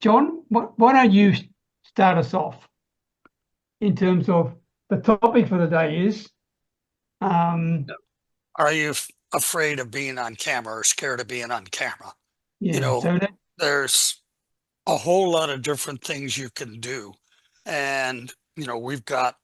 John, why don't you start us off in terms of the topic for the day is, Are you afraid of being on camera or scared of being on camera? You yeah, know, so that, there's a whole lot of different things you can do. And, we've got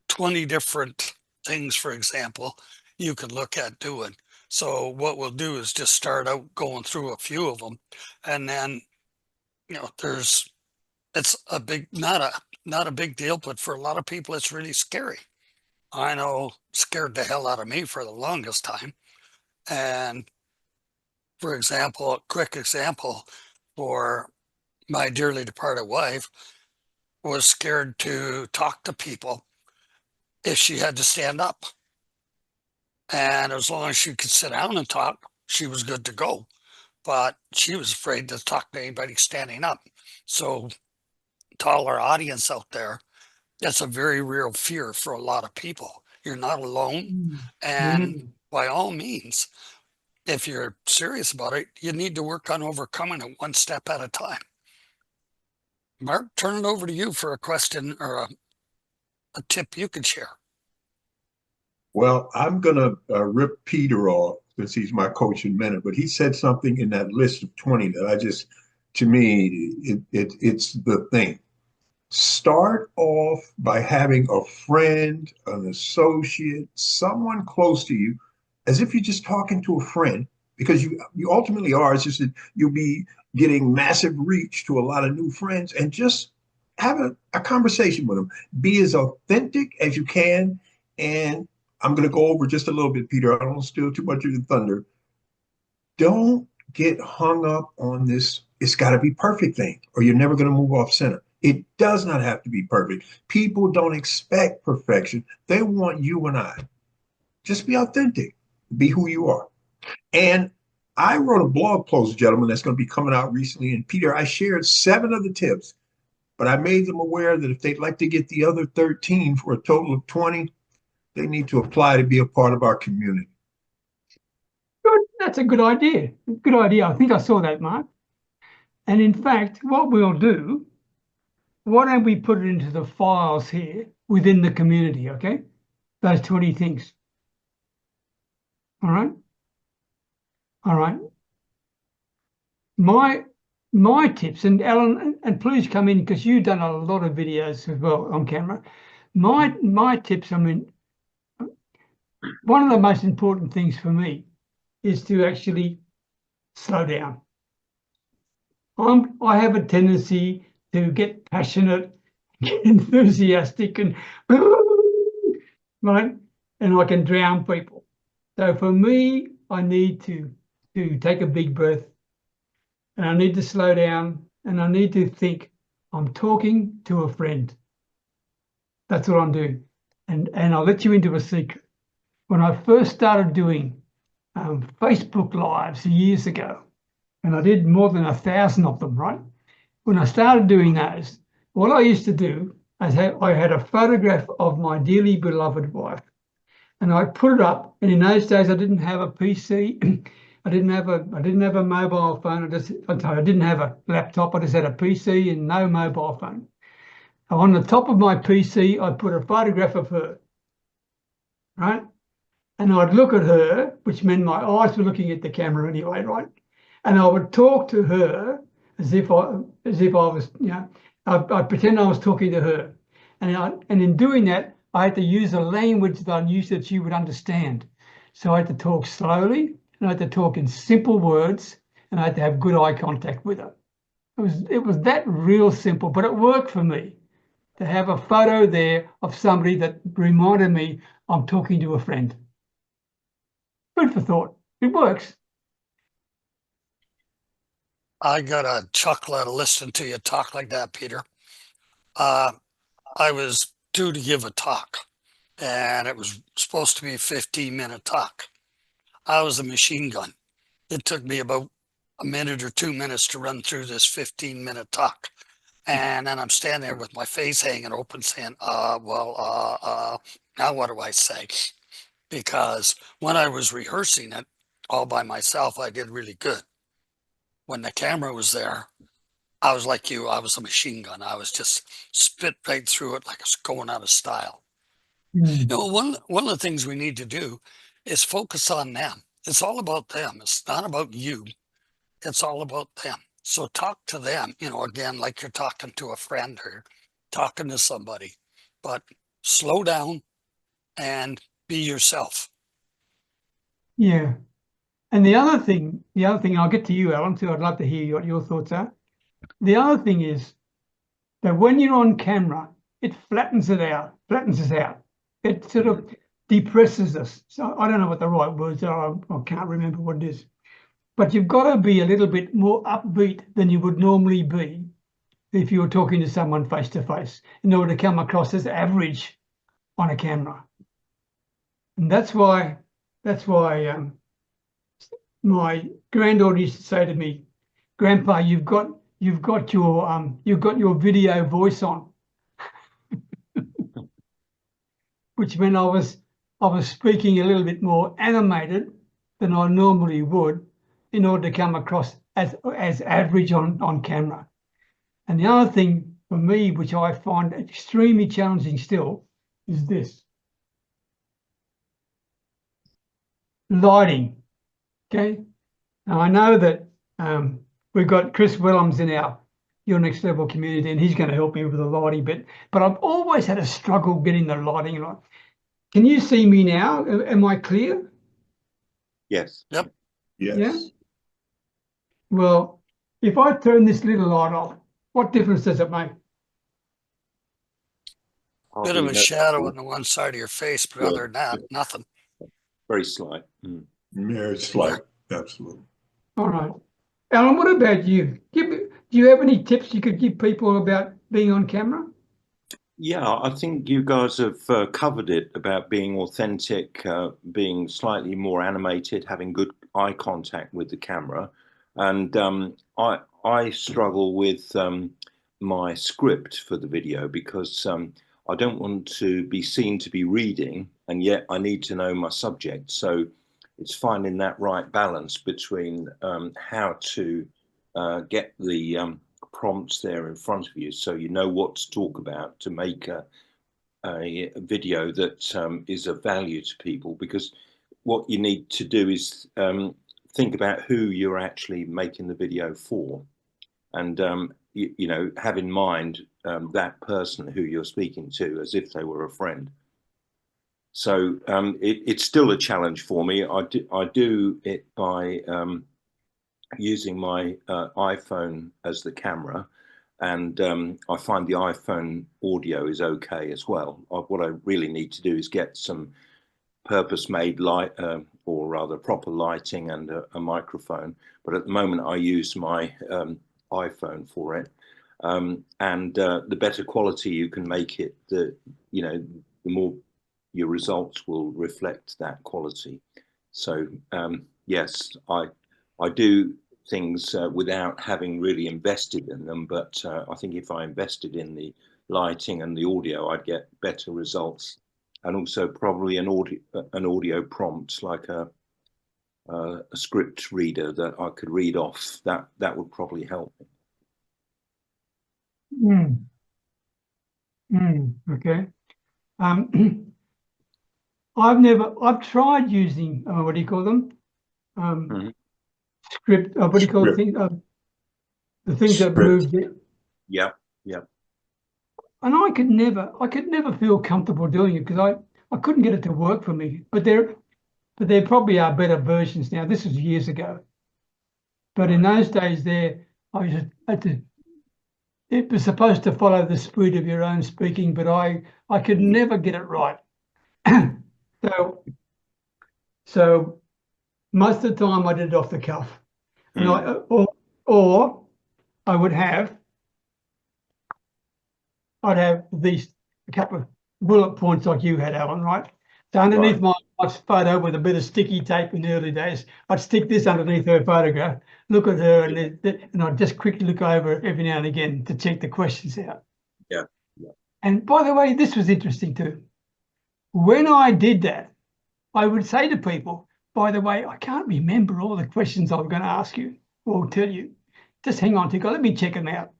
20 different things, for example, you can look at doing. So what we'll do is just start out going through a few of them. And then, there's, it's a big, not a big deal, but for a lot of people, it's really scary. I know scared the hell out of me for the longest time. And for example, a quick example for my dearly departed wife was scared to talk to people if she had to stand up. And as long as she could sit down and talk, she was good to go. But she was afraid to talk to anybody standing up. So, to all our audience out there, that's a very real fear for a lot of people. You're not alone. And mm, by all means, if you're serious about it, you need to work on overcoming it one step at a time. Mark, turn it over to you for a question or a tip you could share. Well, I'm going to rip Peter off since he's my coach and mentor, but he said something in that list of 20 that to me, it's the thing. Start off by having a friend, an associate, someone close to you, as if you're just talking to a friend, because you ultimately are. It's just that you'll be getting massive reach to a lot of new friends, and just have a conversation with them. Be as authentic as you can. And I'm going to go over just a little bit, Peter. I don't want to steal too much of your thunder. Don't get hung up on this, it's got to be perfect thing, or you're never going to move off center. It does not have to be perfect. People don't expect perfection. They want you and I. Just be authentic, be who you are. And I wrote a blog post, gentlemen, that's going to be coming out recently. And Peter, I shared 7 of the tips, but I made them aware that if they'd like to get the other 13 for a total of 20, they need to apply to be a part of our community. good. That's a good idea. Good idea. I think I saw that, Mark. And in fact, what we'll do, why don't we put it into the files here within the community, okay? Those 20 things. All right. All right. My tips, and Alan, and please come in because you've done a lot of videos as well on camera. My tips, I mean, one of the most important things for me is to actually slow down. I have a tendency to get passionate, get enthusiastic, and right, and I can drown people. So for me, I need to take a big breath, and I need to slow down, and I need to think I'm talking to a friend. That's what I'm doing. And I'll let you into a secret. When I first started doing Facebook Lives years ago, and I did more than 1,000 of them, right? When I started doing those, what I used to do is I had a photograph of my dearly beloved wife, and I put it up. And in those days, I didn't have a PC. I didn't have a mobile phone. I didn't have a laptop. I just had a PC and no mobile phone. On the top of my PC, I put a photograph of her, right? And I'd look at her, which meant my eyes were looking at the camera anyway, right? And I would talk to her as if I was, I pretend I was talking to her. And in doing that, I had to use a language that I knew that she would understand. So I had to talk slowly, and I had to talk in simple words, and I had to have good eye contact with her. It was that real simple, but it worked for me to have a photo there of somebody that reminded me I'm talking to a friend. Food for thought. It works. I got a chuckle out of listening to you talk like that, Peter. Uh, I was due to give a talk, and it was supposed to be a 15-minute talk. I was a machine gun. It took me about a minute or 2 minutes to run through this 15-minute talk. And then I'm standing there with my face hanging open saying, now what do I say? Because when I was rehearsing it all by myself, I did really good. When the camera was there, I was like you. I was a machine gun. I was just spit right through it like I was going out of style. Mm. You know, one of the things we need to do is focus on them. It's all about them. It's not about you. It's all about them. So talk to them, you know, again, like you're talking to a friend or talking to somebody, but slow down and be yourself. Yeah. And the other thing, I'll get to you, Alan, too. I'd love to hear what your thoughts are. The other thing is that when you're on camera, it flattens us out. It sort of depresses us. So I don't know what the right words are. I can't remember what it is. But you've got to be a little bit more upbeat than you would normally be if you were talking to someone face to face in order to come across as average on a camera. And that's why my granddaughter used to say to me, "Grandpa, you've got your video voice on," which meant I was speaking a little bit more animated than I normally would in order to come across as average on camera. And the other thing for me, which I find extremely challenging still, is this: lighting. Okay. Now I know that we've got Chris Willems in our Your Next Level community, and he's going to help me with the lighting bit. But I've always had a struggle getting the lighting right. Can you see me now? Am I clear? Yes. Yep. Yes. Yeah. Well, if I turn this little light off, what difference does it make? Bit of a shadow on the one side of your face, but Yeah. other than that, nothing. Very slight. Yeah, it's slight, absolutely. All right. Alan, what about you? Do you have any tips you could give people about being on camera? Yeah, I think you guys have covered it about being authentic, being slightly more animated, having good eye contact with the camera. And I struggle with my script for the video because I don't want to be seen to be reading, and yet I need to know my subject. So it's finding that right balance between how to get the prompts there in front of you so you know what to talk about to make a video that is of value to people, because what you need to do is think about who you're actually making the video for, and you know, have in mind that person who you're speaking to as if they were a friend. So it's still a challenge for me. I do it by using my iPhone as the camera, and I find the iPhone audio is okay as well. What I really need to do is get some purpose-made light, or rather proper lighting and a microphone. But at the moment I use my iPhone for it, and the better quality you can make it, the more your results will reflect that quality. So yes, I do things without having really invested in them, but I think if I invested in the lighting and the audio, I'd get better results, and also probably an audio prompt like a script reader that I could read off. That would probably help me. Okay. I've tried using what do you call them? Script. What do you call it? The things that move it. Yeah. And I could never feel comfortable doing it because I couldn't get it to work for me. But there probably are better versions now. This was years ago. But in those days, it was supposed to follow the speed of your own speaking, but I could never get it right. So most of the time I did it off the cuff, and or I'd have a couple of bullet points like you had, Alan, right? So underneath my photo with a bit of sticky tape in the early days, I'd stick this underneath her photograph, look at her, and I'd just quickly look over every now and again to check the questions out. Yeah. And by the way, this was interesting too. When I did that, I would say to people, by the way, I can't remember all the questions I'm going to ask you or tell you. just hang on, Tico, let me check them out.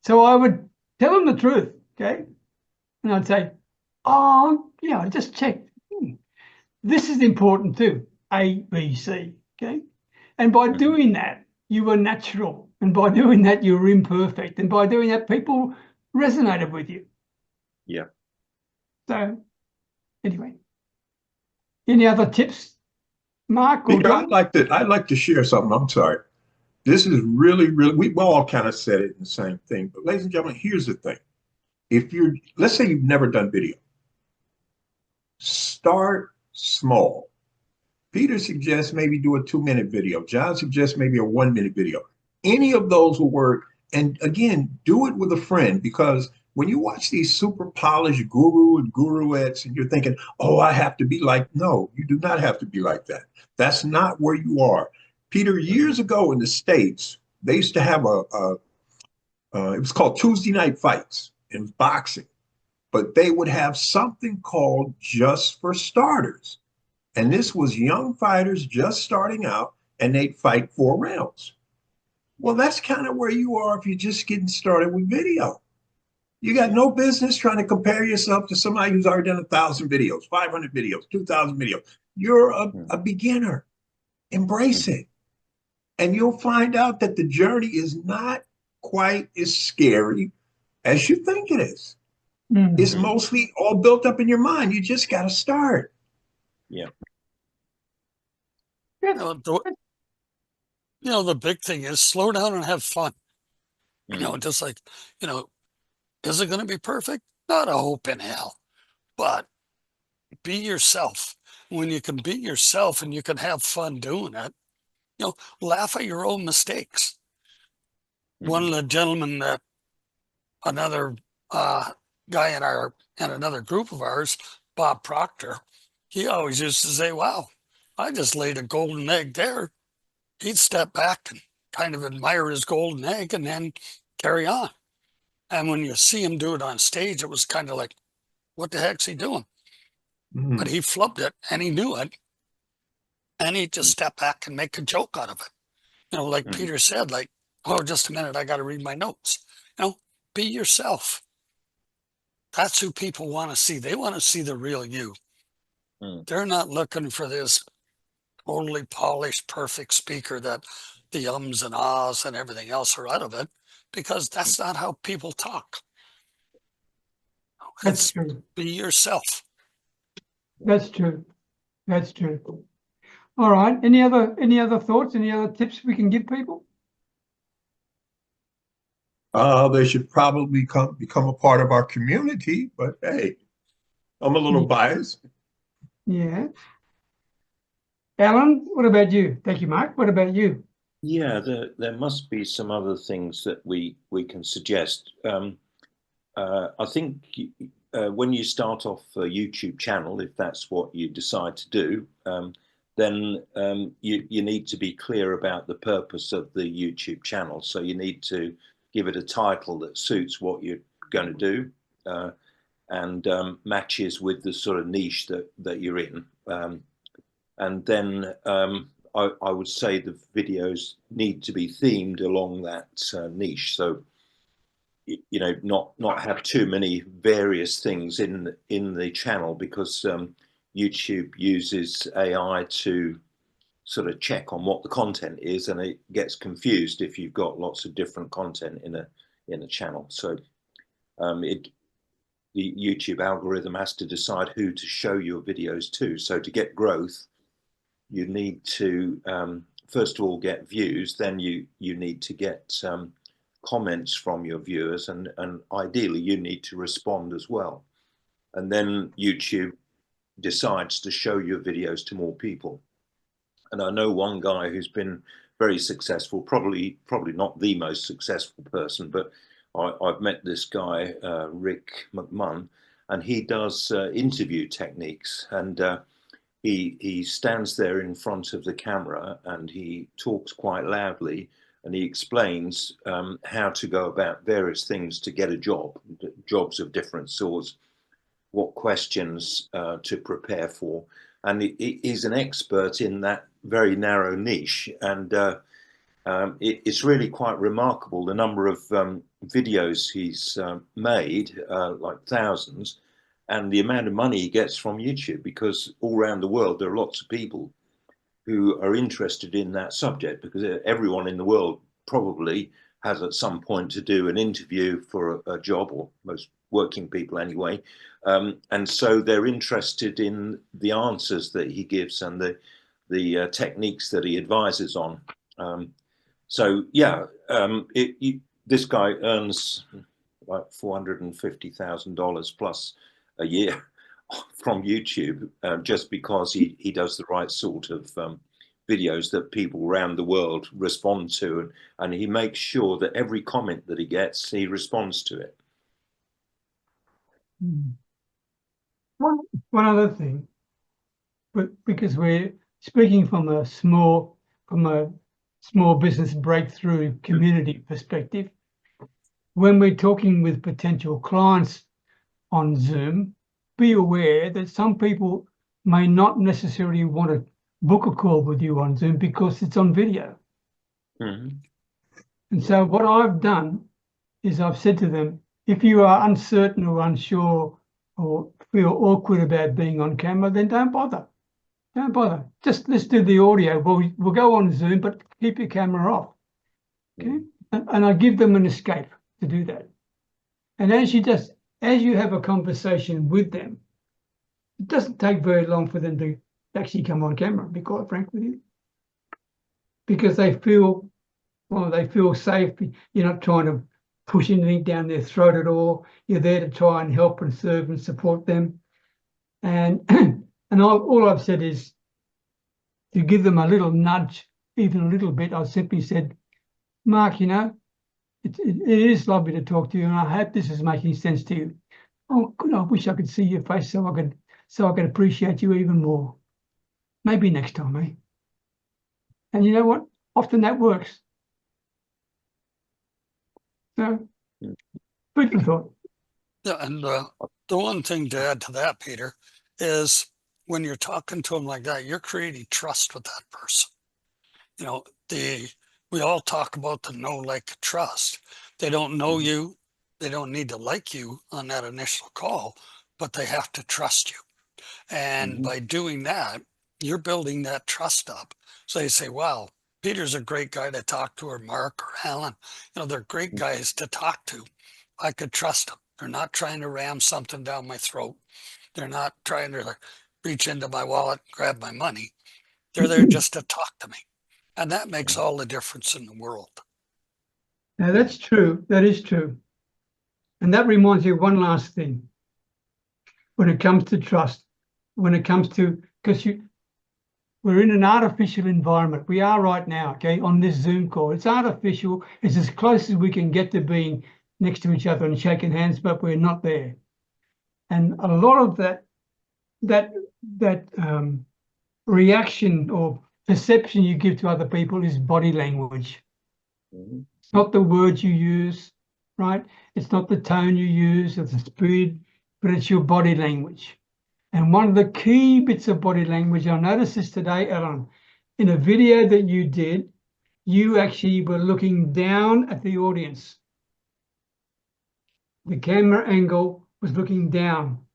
So I would tell them the truth, okay? And I'd say, oh, yeah, I just checked. This is important too, A, B, C, okay? And by doing that, you were natural. And by doing that, you were imperfect. And by doing that, people resonated with you. Yeah. So anyway, any other tips, Mark or Peter, John? I'd like to share something. I'm sorry. This is really, we all kind of said it in the same thing. But ladies and gentlemen, here's the thing. Let's say you've never done video. Start small. Peter suggests maybe do a 2-minute video. John suggests maybe a 1-minute video. Any of those will work. And again, do it with a friend, because when you watch these super polished guru and guruettes and you're thinking, oh, I have to be like, no, you do not have to be like that. That's not where you are. Peter, years ago in the States, they used to have it was called Tuesday Night Fights in boxing, but they would have something called Just for Starters. And this was young fighters just starting out, and they'd fight 4 rounds. Well, that's kind of where you are if you're just getting started with video. You got no business trying to compare yourself to somebody who's already done 1,000 videos, 500 videos, 2,000 videos. You're a beginner. Embrace it. And you'll find out that the journey is not quite as scary as you think it is. It's mostly all built up in your mind. You just got to start. Yeah. The big thing is slow down and have fun. Just like, is it going to be perfect? Not a hope in hell, but be yourself. When you can be yourself and you can have fun doing it, laugh at your own mistakes. One of the gentlemen that another guy in another group of ours, Bob Proctor, he always used to say, wow, I just laid a golden egg there. He'd step back and kind of admire his golden egg and then carry on. And when you see him do it on stage, it was kind of like, what the heck's he doing? But he flubbed it and he knew it. And he'd just step back and make a joke out of it. Like Peter said, like, oh, just a minute, I got to read my notes. Be yourself. That's who people want to see. They want to see the real you. They're not looking for this totally polished, perfect speaker that the ums and ahs and everything else are out of it, because that's not how people talk. That's true. Be yourself. That's true. That's true. All right. Any other thoughts? Any other tips we can give people? They should probably become a part of our community, but hey, I'm a little biased. Yeah. Alan, what about you? Thank you, Mark. What about you? Yeah, there must be some other things that we can suggest. I think when you start off a YouTube channel, if that's what you decide to do, then you need to be clear about the purpose of the YouTube channel. So you need to give it a title that suits what you're going to do and matches with the sort of niche that you're in. And then I would say the videos need to be themed along that niche. So, not have too many various things in the channel, because YouTube uses AI to sort of check on what the content is, and it gets confused if you've got lots of different content in a channel. So the YouTube algorithm has to decide who to show your videos to. So to get growth, you need to first of all get views, then you need to get comments from your viewers, and ideally you need to respond as well. And then YouTube decides to show your videos to more people. And I know one guy who's been very successful, probably not the most successful person, but I've met this guy, Rick McMunn, and he does interview techniques, and he stands there in front of the camera and he talks quite loudly, and he explains how to go about various things to get a job, jobs of different sorts, what questions to prepare for. And he's an expert in that very narrow niche. And It's really quite remarkable the number of videos he's made, like thousands, and the amount of money he gets from YouTube, because all around the world there are lots of people who are interested in that subject, because everyone in the world probably has at some point to do an interview for a job, or most working people anyway. And so they're interested in the answers that he gives and the techniques that he advises on. So yeah, this guy earns like $450,000 plus a year from YouTube, just because he does the right sort of videos that people around the world respond to, and he makes sure that every comment that he gets, he responds to it. One other thing, but because we're speaking from a small business breakthrough community perspective, when we're talking with potential clients on Zoom, be aware that some people may not necessarily want to book a call with you on Zoom because it's on video. Mm-hmm. And so what I've done is I've said to them, if you are uncertain or unsure or feel awkward about being on camera, then don't bother. Don't bother. Just let's do the audio. We'll go on Zoom, but keep your camera off. Okay. And I give them an escape to do that. And as you have a conversation with them, it doesn't take very long for them to actually come on camera, be quite frank with you. Because they feel safe. You're not trying to push anything down their throat at all. You're there to try and help and serve and support them. And all I've said is to give them a little nudge, even a little bit. I've simply said, Mark, it is lovely to talk to you, and I hope this is making sense to you. Oh, good. I wish I could see your face so I could appreciate you even more. Maybe next time, eh? And you know what? Often that works. So, food for thought. Yeah, and the one thing to add to that, Peter, is when you're talking to them like that, you're creating trust with that person. We all talk about the know, like, trust. They don't know you. They don't need to like you on that initial call, but they have to trust you. And by doing that, you're building that trust up. So they say, wow, Peter's a great guy to talk to, or Mark or Alan. They're great guys to talk to. I could trust them. They're not trying to ram something down my throat. They're not trying to reach into my wallet, grab my money. They're there just to talk to me. And that makes all the difference in the world. Now, that's true. That is true. And that reminds me of one last thing. When it comes to trust, because we're in an artificial environment. We are right now, okay, on this Zoom call. It's artificial. It's as close as we can get to being next to each other and shaking hands, but we're not there. And a lot of that reaction or perception you give to other people is body language. It's not the words you use, right? It's not the tone you use or the speed, but it's your body language. And one of the key bits of body language, I noticed this today, Alan, in a video that you did, you actually were looking down at the audience. The camera angle was looking down.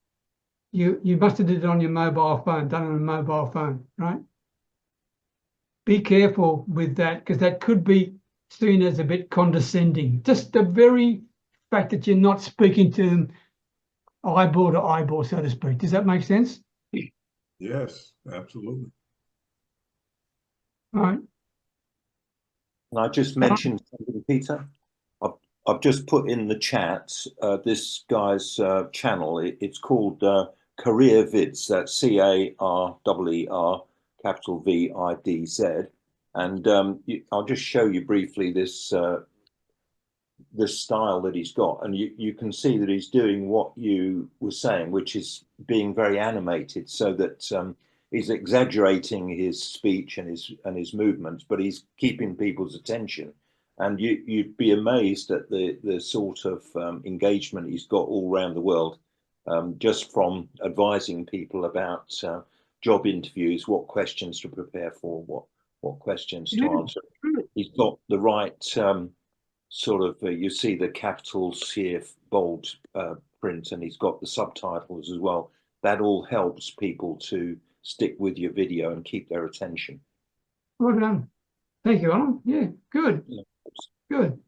You must have did it on your mobile phone, done it on a mobile phone, right? Be careful with that, because that could be seen as a bit condescending. Just the very fact that you're not speaking to them eyeball to eyeball, so to speak. Does that make sense? Yes, absolutely. All right. And I just mentioned something, Peter. I've just put in the chat this guy's channel. It's called Career Vids. That's CAREER, capital VIDZ. And I'll just show you briefly this style that he's got, and you can see that he's doing what you were saying, which is being very animated, so that he's exaggerating his speech and his movements, but he's keeping people's attention. And you'd be amazed at the sort of engagement he's got all around the world, just from advising people about job interviews, what questions to prepare for, what questions Yeah. to answer. He's got the right sort of, you see the capitals here, bold print, and he's got the subtitles as well. That all helps people to stick with your video and keep their attention. Well done. Thank you, Alan. Yeah, good. Yeah. Good.